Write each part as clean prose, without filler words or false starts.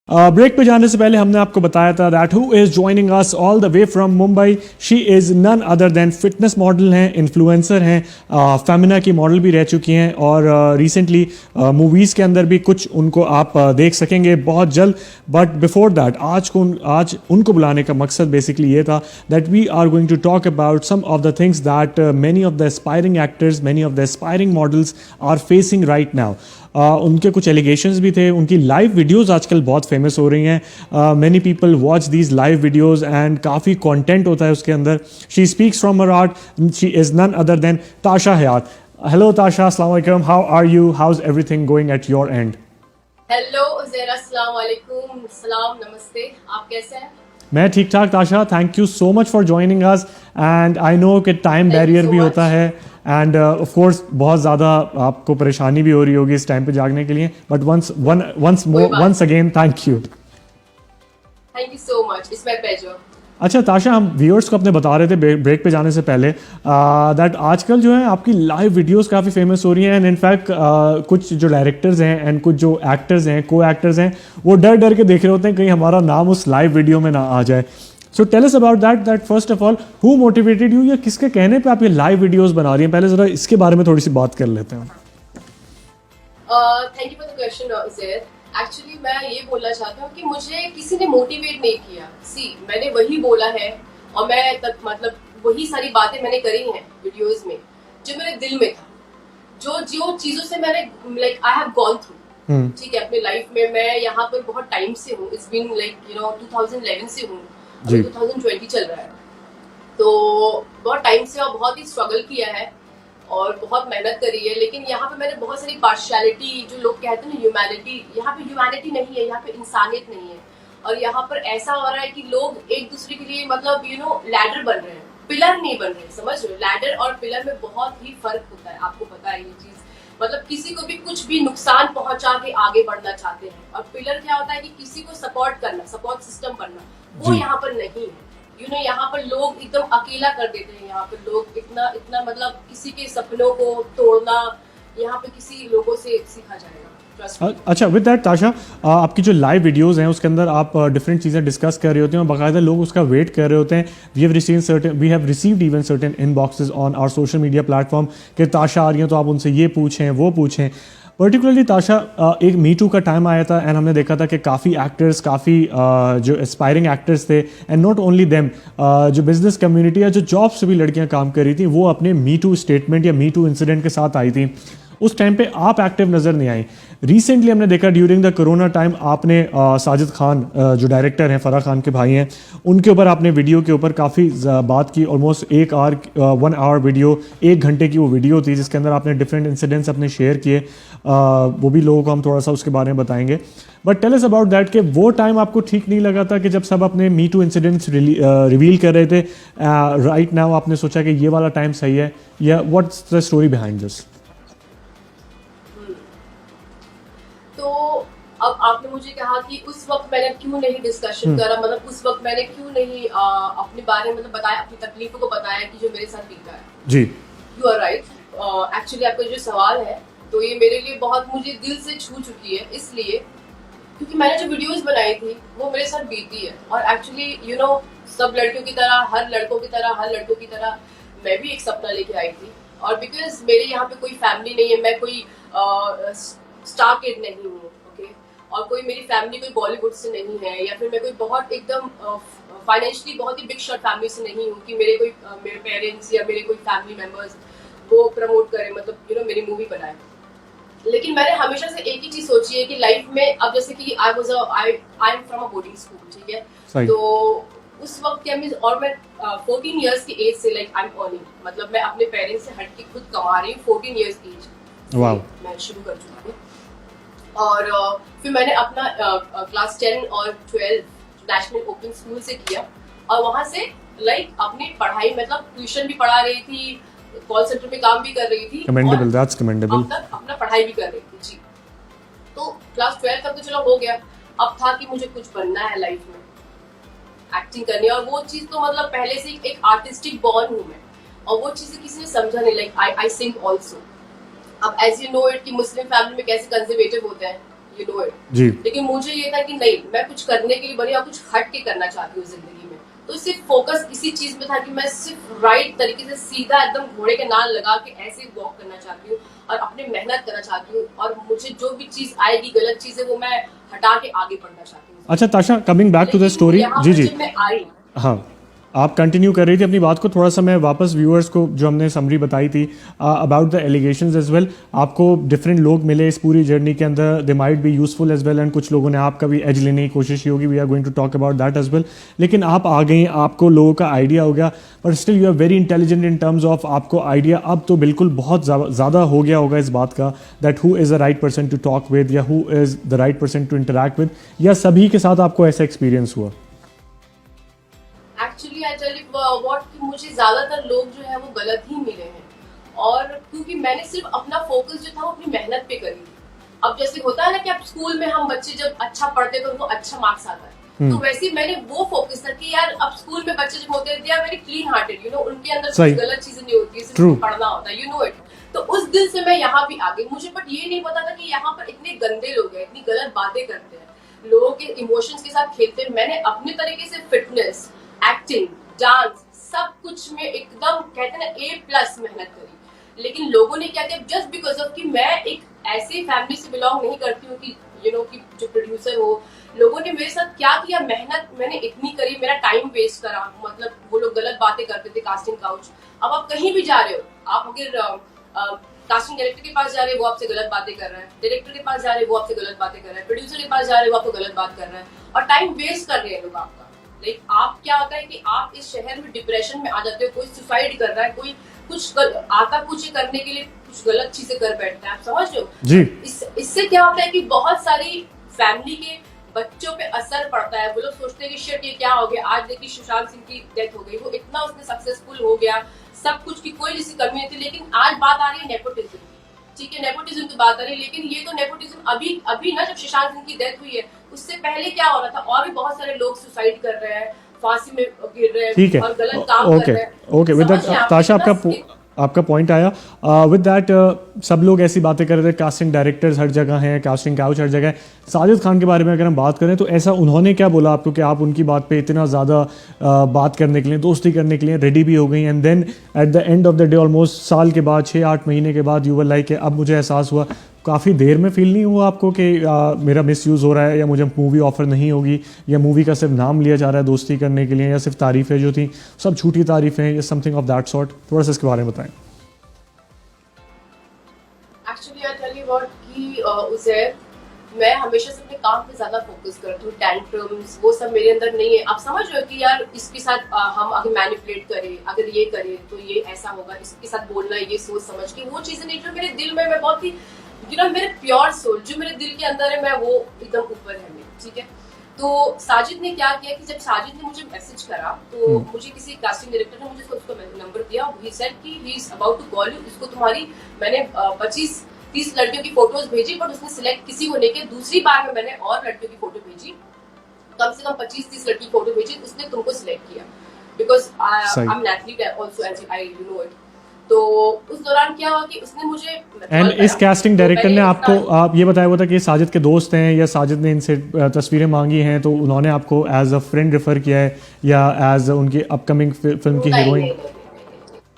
Break पे जाने से पहले हमने आपको बताया था that who is joining us all the way from Mumbai. She is none other than fitness model हैं, इन्फ्लुएंसर हैं, फेमिना की मॉडल भी रह चुकी हैं और रिसेंटली मूवीज़ के अंदर भी कुछ उनको आप देख सकेंगे बहुत जल्द। बट बिफोर दैट आज उनको बुलाने का मकसद बेसिकली ये था that we are going to talk about some of the things that many of the aspiring actors, many of the aspiring models are facing right now. उनके कुछ एलिगेशंस भी थे। उनकी लाइव वीडियोस आजकल बहुत फेमस हो रही हैं। Many people watch these live videos and काफ़ी कंटेंट होता है उसके अंदर। She speaks from her heart, she is none other than Tasha Hayat. Hello Tasha, अस्सलाम वालेकुम, how are you, how is everything going at your end? Hello Uzair, अस्सलाम वालेकुम, सलाम, नमस्ते, आप कैसे हैं? मैं ठीक ठाक ताशा, thank you so much for joining us and I know कि टाइम बैरियर भी होता है एंड ऑफ कोर्स बहुत ज़्यादा आपको परेशानी भी हो रही होगी इस टाइम पे जागने के लिए, but once again thank you so much, it's my pleasure. अच्छा ताशा, हम व्यूअर्स को अपने बता रहे थे ब्रेक पे जाने से पहले दैट आजकल जो है आपकी लाइव वीडियोस काफ़ी फेमस हो रही हैं एंड इनफैक्ट कुछ जो डायरेक्टर्स हैं एंड कुछ जो एक्टर्स हैं, को एक्टर्स हैं, वो डर डर के देख रहे होते हैं कहीं हमारा नाम उस लाइव वीडियो में ना आ जाए। So tell us about that first of all, who motivated you, या किसके कहने पे आप ये लाइव वीडियोस बना रही हैं? पहले ज़रा इसके बारे में थोड़ी सी बात कर लेते हैं। Thank you for the question Uzair. Actually मैं ये बोलना चाहता हूँ कि मुझे किसी ने मोटिवेट नहीं किया। मैंने वही बोला है और मैं तब मतलब वही सारी बातें मैंने करी हैं वीडियोस में जो मेरे दिल में था, जो चीजों से मैंने like I have gone through. ठीक है, अपनी लाइफ में मैं यहाँ पर बहुत टाइम से हूँ। इट्स बीन लाइक 2011 से हूँ, 2020 चल रहा है, तो बहुत टाइम से और बहुत ही स्ट्रगल किया है और बहुत मेहनत करी है। लेकिन यहाँ पे मैंने बहुत सारी पार्शियलिटी, जो लोग कहते हैं ना ह्यूमैनिटी, यहाँ पे ह्यूमैनिटी नहीं है, यहाँ पे इंसानियत नहीं है। और यहाँ पर ऐसा हो रहा है कि लोग एक दूसरे के लिए मतलब लैडर बन रहे हैं, पिलर नहीं बन रहे। समझ रहे हो? लैडर और पिलर में बहुत ही फर्क होता है, आपको पता है ये चीज। मतलब किसी को भी कुछ भी नुकसान पहुंचा के आगे बढ़ना चाहते हैं, और पिलर क्या होता है कि किसी को सपोर्ट करना, सपोर्ट सिस्टम बनना, वो यहाँ पर नहीं है। यहाँ पर लोग एकदम अकेला कर देते हैं। यहाँ पर लोग इतना मतलब किसी के सपनों को तोड़ना यहाँ पे किसी लोगों से सीखा जाएगा। अच्छा, विद दैट ताशा, आपकी जो लाइव वीडियोस हैं उसके अंदर आप डिफरेंट चीज़ें डिस्कस कर रहे होते हैं और बाकायदा लोग उसका वेट कर रहे होते हैं। We have received even certain inboxes on our social media platform कि ताशा आ रही हैं तो आप उनसे ये पूछें वो पूछें। पर्टिकुलरली ताशा, एक मी टू का टाइम आया था एंड हमने देखा था कि काफ़ी एक्टर्स, काफ़ी जो एस्पायरिंग एक्टर्स थे एंड नॉट ओनली देम, जो बिजनेस कम्युनिटी या जो जॉब से भी लड़कियां काम कर रही थी, वो अपने मी टू स्टेटमेंट या मी टू इंसिडेंट के साथ आई थी। उस टाइम पे आप एक्टिव नज़र नहीं आई। रिसेंटली हमने देखा ड्यूरिंग द कोरोना टाइम आपने साजिद खान, जो डायरेक्टर हैं, फराह खान के भाई हैं, उनके ऊपर आपने वीडियो के ऊपर काफ़ी बात की। ऑलमोस्ट 1 आवर वीडियो, 1 घंटे की वो वीडियो थी जिसके अंदर आपने डिफरेंट इंसिडेंट्स अपने शेयर किए। वो भी लोगों को हम थोड़ा सा उसके बारे में बताएंगे। But tell us about that कि वो टाइम आपको ठीक नहीं लगा था कि जब सब अपने मी टू इंसिडेंट्स रिवील कर रहे थे, राइट नाउ आपने सोचा कि ये वाला टाइम सही है, या what's the story behind this? तो अब आपने मुझे कहा कि उस वक्त मैंने क्यों नहीं डिस्कशन करा, मतलब उस वक्त मैंने क्यों नहीं अपने बारे में बताया, अपनी तकलीफों को बताया कि जो मेरे साथ बीता है। जी, यू आर राइट। एक्चुअली आपका जो सवाल है तो ये मेरे लिए बहुत, मुझे दिल से छू चुकी है, इसलिए क्योंकि मैंने जो वीडियोस बनाई थी वो मेरे साथ बीती है। और एक्चुअली सब लड़कियों की तरह, हर लड़कों की तरह, हर लड़कों की तरह मैं भी एक सपना लेके आई थी। और बिकॉज मेरे यहाँ पे कोई फैमिली नहीं है, मैं कोई स्टार किड नहीं हूँ, ओके, और कोई मेरी फैमिली कोई बॉलीवुड से नहीं है, या फिर मैं कोई बहुत एकदम फाइनेंशियली बहुत ही बिग शॉट फैमिली से नहीं हूँ कि मेरे पेरेंट्स या मेरे कोई फैमिली मेंबर्स वो प्रमोट करें, मतलब मेरी मूवी बनाए। लेकिन मैंने हमेशा से एक ही चीज सोची है कि लाइफ में, अब जैसे कि I am from a boarding school, ठीक है, तो उस वक्त क्या मैं 14 इयर्स की एज से लाइक आई एम अर्निंग, मतलब मैं अपने पेरेंट्स से हट के खुद कमा रही हूँ। 14 इयर्स की एज मैं शुरू कर चुकी हूँ। और फिर मैंने अपना क्लास 10 और 12 नेशनल ओपन स्कूल से किया, और वहां से लाइक अपनी पढ़ाई, मतलब ट्यूशन भी पढ़ा रही थी, कॉल सेंटर में काम भी कर रही थी, commendable, that's commendable, अपना पढ़ाई भी कर रही थी जी। तो क्लास 12 तक तो चलो हो गया। अब था कि मुझे कुछ बनना है लाइफ में, एक्टिंग करनी है, और वो चीज तो मतलब पहले से एक आर्टिस्टिक बॉर्न हूँ मैं, और वो चीजें किसी ने समझा नहीं। Like I sing also. अब एज यू नो इट कि मुस्लिम फैमिली में कैसे कंजर्वेटिव होते हैं, यू नो इट जी। लेकिन मुझे ये था कि नहीं, मैं कुछ करने के लिए बनी और कुछ हट के करना चाहती हूँ जिंदगी में। तो सिर्फ फोकस इसी चीज में था कि मैं सिर्फ राइट तरीके से सीधा एकदम घोड़े के नाल लगा के ऐसे वॉक करना चाहती हूँ और अपने मेहनत करना चाहती हूँ, और मुझे जो भी चीज आएगी गलत चीज है वो मैं हटा के आगे बढ़ना चाहती हूँ। अच्छा Tasha, coming back to the story. जी जी, मैं आई, हाँ आप कंटिन्यू कर रही थी अपनी बात को। थोड़ा सा मैं वापस व्यूअर्स को जो हमने समरी बताई थी about the allegations as well, आपको डिफरेंट लोग मिले इस पूरी जर्नी के अंदर, they might be useful as well, and कुछ लोगों ने आपका भी एज लेने की कोशिश की होगी। We are going to talk about that as well. लेकिन आप आ गई, आपको लोगों का आइडिया हो गया, but still you are very intelligent in terms of आपको आइडिया अब तो बिल्कुल बहुत ज़्यादा हो गया होगा इस बात का that who is the right person to talk with, या who is the right person to interact with, या सभी के साथ आपको ऐसा एक्सपीरियंस हुआ? Actually I tell you what कि मुझे ज्यादातर लोग जो है वो गलत ही मिले हैं, और क्योंकि मैंने सिर्फ अपना फोकस जो था वो अपनी मेहनत पे करी। अब जैसे होता है ना कि अब स्कूल में हम बच्चे जब अच्छा पढ़ते तो उनको अच्छा मार्क्स आता है, तो वैसे मैंने वो फोकस था कि यार अब स्कूल में बच्चे जब होते हैं very clean hearted, you know, उनके अंदर कुछ गलत चीजें नहीं होती, सिर्फ पढ़ना होता है, यू नो इट। तो उस दिल से मैं यहाँ भी आ गई। मुझे बट ये नहीं पता था कि यहाँ पर इतने गंदे लोग हैं, इतनी गलत बातें करते हैं, लोगों के इमोशंस के साथ खेलते हैं। मैंने अपने तरीके से फिटनेस, एक्टिंग, डांस, सब कुछ में एकदम कहते हैं ना A+ मेहनत करी। लेकिन लोगों ने क्या किया, जस्ट बिकॉज ऑफ कि मैं एक ऐसी फैमिली से बिलोंग नहीं करती हूँ कि यू नो कि जो प्रोड्यूसर हो, लोगों ने मेरे साथ क्या किया, मेहनत मैंने इतनी करी, मेरा टाइम वेस्ट करा। मतलब वो लोग गलत बातें करते थे कास्टिंग काउच। अब आप कहीं भी जा रहे हो, आप अगर कास्टिंग डायरेक्टर के पास जा रहे हैं वो आपसे गलत बातें कर रहा है, डायरेक्टर के पास जा रहे हैं वो आपसे गलत बातें कर रहा है, प्रोड्यूसर के पास जा रहे हैं वो आपको गलत बात कर रहा है, और टाइम वेस्ट कर रहे हैं लोग आपका। लाइक आप क्या होता है कि आप इस शहर में डिप्रेशन में आ जाते हो, कोई सुसाइड कर रहा है, कोई कुछ आता कुछ करने के लिए कुछ गलत चीजें कर बैठता है, आप समझ रहे हो जी। इससे क्या होता है कि बहुत सारी फैमिली के बच्चों पे असर पड़ता है। वो लोग सोचते हैं कि शिट ये क्या हो गया, आज देखिए सुशांत सिंह की डेथ हो गई, वो इतना उसने सक्सेसफुल हो गया, सब कुछ की कोई जिसकी कमी नहीं थी, लेकिन आज बात आ रही है नेपोटिज्म की। ठीक है, नेपोटिज्म की बात आ रही है, लेकिन ये तो नेपोटिज्म अभी ना, जब सुशांत सिंह की डेथ हुई है उससे पहले क्या हो रहा था, और भी बहुत सारे लोग सुसाइड कर रहे हैं, फांसी में गिर रहे हैं और गलत काम कर रहे हैं। ओके, विद दैट ताशा आपका पॉइंट आया। विद दैट सब लोग ऐसी बातें कर रहे थे, कास्टिंग डायरेक्टर्स हर जगह हैं, कास्टिंग काउच हर जगह है। साजिद खान के बारे में अगर हम बात करें तो ऐसा उन्होंने क्या बोला आपको कि आप उनकी बात पे इतना ज़्यादा बात करने के लिए, दोस्ती करने के लिए रेडी भी हो गई, and then at the end of the day almost साल के बाद, 6-8 महीने के बाद, यू वर लाइक अब मुझे एहसास हुआ, काफ़ी देर में फील नहीं हुआ आपको कि मेरा मिसयूज़ हो रहा है, या मुझे मूवी ऑफर नहीं होगी, या मूवी का सिर्फ नाम लिया जा रहा है दोस्ती करने के लिए, या सिर्फ तारीफ़ें जो थी सब झूठी तारीफ़ें, या समथिंग ऑफ दैट सॉर्ट? थोड़ा सा इसके बारे में बताएं। Actually I tell you what कि उज़ैर, मैं हमेशा से अपने काम पे ज्यादा फोकस करती हूँ। टेंट्रम्स वो सब मेरे अंदर नहीं है। आप समझ रहे हो कि यार इसके साथ हम अगर मैनिपुलेट करें, अगर ये करें तो ये ऐसा होगा, इसके साथ बोलना है, ये सोच समझ के, वो चीजें नहीं। जो मेरे दिल में, मैं बहुत ही मेरे प्योर सोल जो मेरे दिल के अंदर है, मैं वो एकदम ऊपर है मेरे, ठीक है। तो साजिद ने क्या किया कि जब साजिद ने मुझे मैसेज करा तो मुझे किसी कास्टिंग डायरेक्टर ने मुझे उसका नंबर दिया, ही सेड कि he is about to call you. इसको तुम्हारी, मैंने 25-30 लड़कियों की फोटोज भेजी, बट उसने सिलेक्ट किसी को लेके दूसरी बार में मैंने और लड़कियों की फोटो भेजी, कम से कम 25-30 लड़की की फोटो भेजी, उसने तुमको सिलेक्ट किया because I am an athlete also, as I you know it. तो उस दौरान क्या हुआ कि उसने मुझे, एंड इस कास्टिंग डायरेक्टर ने आपको आप ये बताया हुआ था कि साजिद के दोस्त हैं, या साजिद ने इनसे तस्वीरें मांगी हैं, तो उन्होंने आपको एज अ फ्रेंड रेफर किया है, या एज उनकी अपकमिंग फिल्म की हीरोइन?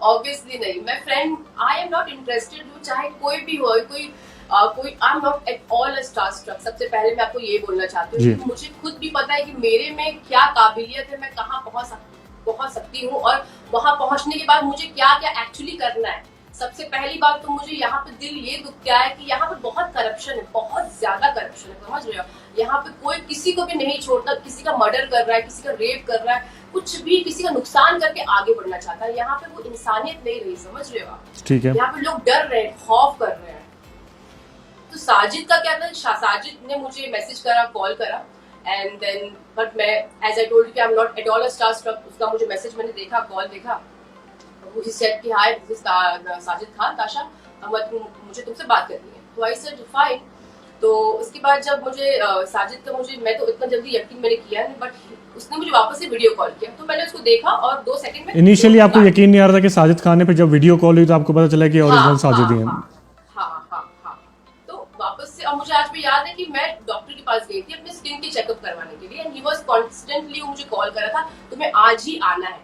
ऑब्वियसली नहीं, मैं friend, I am not interested, चाहे कोई भी हो, कोई I am not at all star struck. सबसे पहले मैं आपको ये बोलना चाहती हूँ कि मुझे खुद भी पता है कि मेरे में क्या काबिलियत है, मैं कहाँ पहुंच सकती हूँ, और वहां पहुंचने के बाद मुझे क्या क्या एक्चुअली करना है। सबसे पहली बात तो मुझे यहाँ पे दिल ये दुखता है कि यहाँ पे बहुत करप्शन है, बहुत ज्यादा करप्शन है, समझ रहे हो। यहाँ पे कोई किसी को भी नहीं छोड़ता, किसी का मर्डर कर रहा है, किसी का रेप कर रहा है, कुछ भी किसी का नुकसान करके आगे बढ़ना चाहता है। यहाँ पे वो इंसानियत नहीं रही, समझ रहे हो आप। ठीक है, यहाँ पे लोग डर रहे हैं, खौफ कर रहे हैं। तो साजिद का क्या था, साजिद ने मुझे मैसेज करा, कॉल करा, एंड देन बट मैं, as I told you, I am not at all star struck. उसका मुझे मैसेज मैंने देखा, कॉल देखा, he said कि hi this is Sajid Khan, ताशा मुझे तुमसे बात करनी है। तो आई सेड फाइन। तो उसके बाद जब मुझे साजिद का, मैं तो इतना जल्दी यकीन मैंने किया नहीं, बट उसने मुझे वापस से वीडियो कॉल किया, तो मैंने उसको देखा और 2 सेकंड में, इनिशियली आपको यकीन नहीं आ रहा था कि साजिद खान है, फिर जब वीडियो कॉल हुई तो आपको पता चला कि ओरिजिनल साजिद ही है। हाँ। तो वापस से और मुझे आज भी याद है कि मैं डॉक्टर के पास गई थी अपने स्किन की चेकअप करवाने के लिए, एंड ही वाज कॉन्स्टेंटली मुझे कॉल कर रहा था तुम्हें आज ही आना है,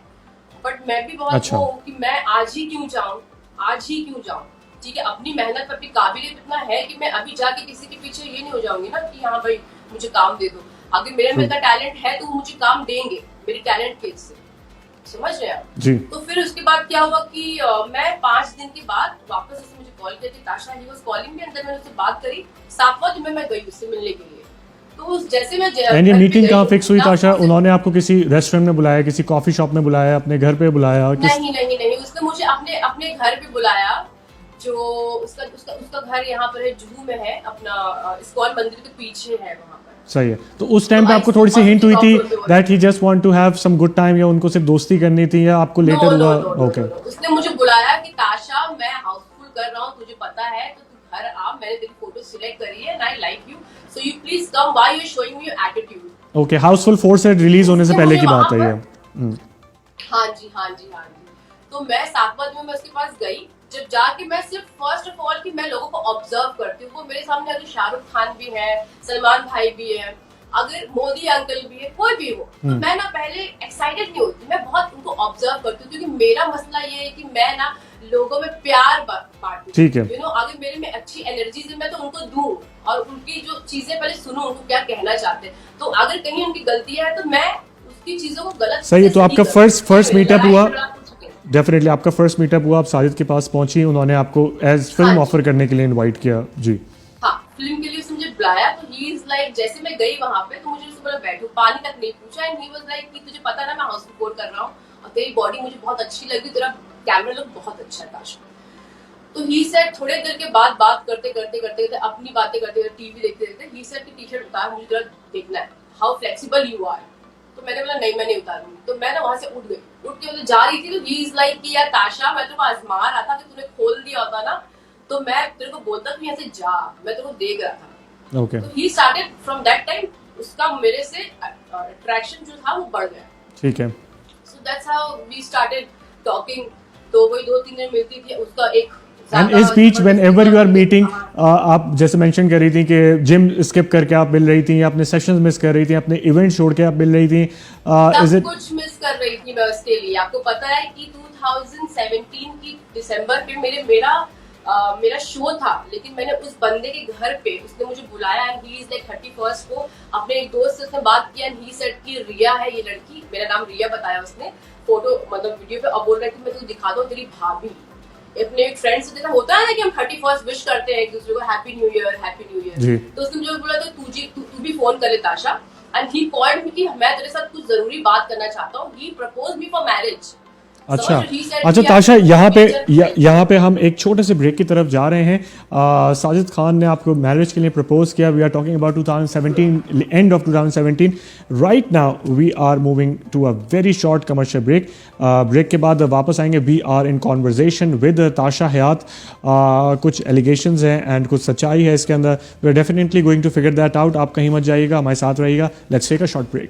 बट मैं भी बहुत वो कि मैं आज ही क्यों जाऊं, ठीक है, अपनी मेहनत पर भी काबिलियत इतना है कि मैं अभी जाके किसी के पीछे ये नहीं हो जाऊंगी ना कि हाँ भाई मुझे काम दे दो, अगर मेरे में इतना टैलेंट है तो वो मुझे काम देंगे मेरी टैलेंट के से, समझ रहे आप जी। तो फिर उसके बाद क्या हुआ कि मैं 5 दिन के बाद वापस उसने मुझे कॉल किया कि ताशा ही वाज कॉलिंग मी, अंदर मैंने उससे बात करी, 7वां दिन में मैं गई उससे मिलने के लिए, तो जैसे मैं एंड ये मीटिंग कहाँ फिक्स हुई ताशा? उन्होंने आपको किसी रेस्टोरेंट में बुलाया, किसी कॉफी शॉप में बुलाया, अपने घर पे बुलाया? नहीं, उसने मुझे अपने घर पे बुलाया, जो उसका घर यहाँ पर है, जुहू में है, अपना इस्कॉन मंदिर के पीछे है वहाँ पर। सही है। तो उस टाइम पे आपको थोड़ी सी हिंट हुई थी that he just want to have some good time, या उनको सिर्फ दोस्ती करनी थी, या आपको लेटर हुआ? ओके, उसने मुझे बुलाया कि ताशा मैं हाउसफुल कर रहा हूँ, तुझे पता है, तो तू घर आ, मैंने तेरी फोटो सिलेक्ट करी है and I like you, so you please come, why you showing me your attitude. Okay, Housefull 4 से रिलीज होने से पहले की बात है ये। हाँ जी। तो मैं 7वां दिन में मैं उसके पास गई, जब जाके मैं सिर्फ फर्स्ट ऑफ ऑल कि मैं लोगों को ऑब्जर्व करती हूँ, वो मेरे सामने अगर शाहरुख खान भी है, सलमान भाई भी है, अगर मोदी अंकल भी है, कोई भी हो, तो मैं ना पहले एक्साइटेड नहीं होती, मैं बहुत उनको ऑब्जर्व करती हूँ, क्योंकि मेरा मसला ये है कि मैं ना लोगों में प्यार बांटती हूँ, ठीक है, यू नो, अगर मेरे में अच्छी एनर्जी है मैं तो उनको दूं और उनकी जो चीजें पहले सुनूं, उनको क्या कहना चाहते हैं, तो अगर कहीं उनकी गलतियां है तो मैं उसकी चीजों को गलत। सही है। तो आपका फर्स्ट मीटअप हुआ, डेफिनेटली आपका फर्स्ट मीटअप हुआ, आप साजिद के पास पहुंची, उन्होंने आपको एज फिल्म ऑफर करने के लिए इनवाइट किया जी? हाँ, फिल्म के लिए उसने मुझे बुलाया, तो ही इज लाइक, जैसे मैं गई वहां पे तो मुझे उससे बोला बैठो, पानी तक नहीं पूछा, एंड ही वाज लाइक कि तुझे पता ना मैं हाउस रिकॉर्ड कर रहा हूँ और तेरी बॉडी मुझे बहुत अच्छी लगी, तेरा कैमरा लुक बहुत अच्छा है ताशा। तो ही सेड, थोड़े देर के बाद बात करते अपनी बातें करते टीवी देखते ही सेड की टी शर्ट उतार, मुझे जरा देखना है हाउ फ्लेक्सिबल यू आर। तो मैंने बोला नहीं मैं नहीं उतारूंगी, तो मैं ना वहां से उठ के मतलब जा रही थी, तो ही इज लाइक कि यार ताशा मैं तेरे को आजमा रहा था कि तूने खोल दिया होता ना तो मैं तेरे को बोलता कि यहाँ से जा, मैं तेरे को देख रहा था। ओके, तो he started from that time, उसका मेरे से अट्रैक्शन जो था वो बढ़ गया, ठीक है। So that's how we started talking. तो वही 2-3 दिन मिलती थी, उसका एक एंड इस बीच whenever you are meeting, आप जैसे मेंशन कर रही थी कि जिम स्किप करके आप मिल रही थी, या अपने सेशंस मिस कर रही थी, अपने इवेंट छोड़ के आप मिल रही थी, इज इट कुछ मिस कर रही थी मैं उसके लिए? आपको पता है कि 2017 की दिसंबर पे मेरा शो था, लेकिन मैंने उस बंदे के घर पे, उसने मुझे बुलाया and he is like 31st को अपने एक दोस्त से उसने बात किया एंड ही सेड कि रिया है ये लड़की, मेरा नाम रिया बताया उसने फोटो मतलब वीडियो पे, अब बोल रहा है कि मैं तुझे दिखा दूं तेरी भाभी। अपने एक फ्रेंड से जैसा होता है ना कि हम 31st विश करते हैं एक दूसरे को हैप्पी न्यू ईयर, तो उसने मुझे बोला तू भी फोन कर ले ताशा, एंड ही कॉल्ड मी कि मैं तेरे साथ कुछ जरूरी बात करना चाहता हूँ, ही प्रपोज मी फॉर मैरिज। अच्छा ताशा, यहाँ पे हम एक छोटे से ब्रेक की तरफ जा रहे हैं। साजिद खान ने आपको मैरिज के लिए प्रपोज किया। We are talking about 2017, end of 2017। Right now we are moving to a very short commercial break. Break के बाद वापस आएंगे। We are in conversation with Tasha Hayat. कुछ एलिगेशंस हैं एंड कुछ सच्चाई है इसके अंदर। We are definitely going to figure that out. आप कहीं मत जाइएगा, हमारे साथ रहिएगा। Let's take a short break.